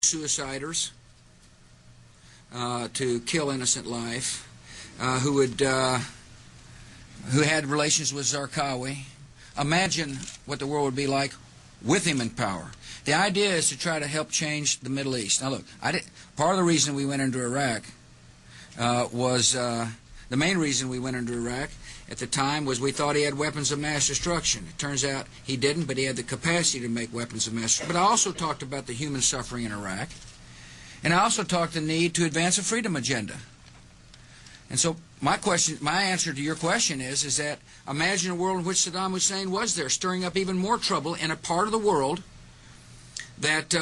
suiciders to kill innocent life, who had relations with Zarqawi. Imagine what the world would be like with him in power. The idea is to try to help change the Middle East. Now look, part of the reason we went into Iraq was the main reason we went into Iraq at the time was we thought he had weapons of mass destruction. It turns out he didn't, but he had the capacity to make weapons of mass destruction. But I also talked about the human suffering in Iraq, and I also talked the need to advance a freedom agenda. And so my answer to your question is that imagine a world in which Saddam Hussein was there, stirring up even more trouble in a part of the world that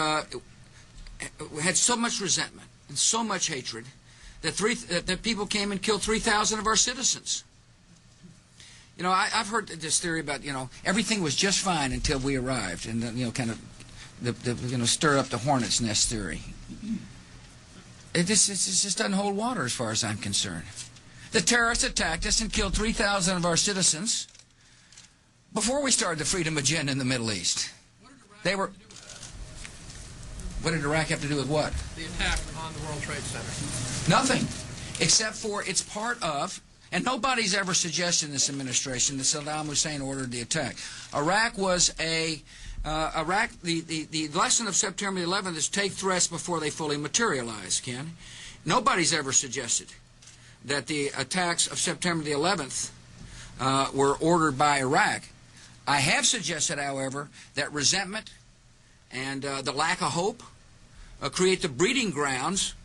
had so much resentment and so much hatred that people came and killed 3,000 of our citizens. You know, I've heard this theory about, everything was just fine until we arrived, and kind of stir up the hornet's nest theory. It just doesn't hold water as far as I'm concerned. The terrorists attacked us and killed 3,000 of our citizens before we started the freedom agenda in the Middle East. What did Iraq have to do with what? The attack on the World Trade Center. Nothing, except for it's part of, and nobody's ever suggested in this administration that Saddam Hussein ordered the attack. Iraq was the lesson of September 11th is take threats before they fully materialize, Ken. Nobody's ever suggested that the attacks of September the 11th were ordered by Iraq. I have suggested, however, that resentment and the lack of hope create the breeding grounds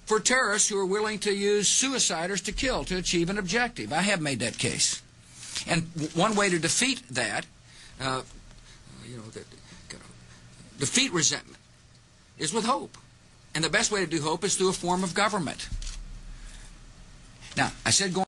for terrorists who are willing to use suiciders to kill to achieve an objective. I have made that case. And one way to defeat that, defeat resentment, is with hope. And the best way to do hope is through a form of government. Now, I said going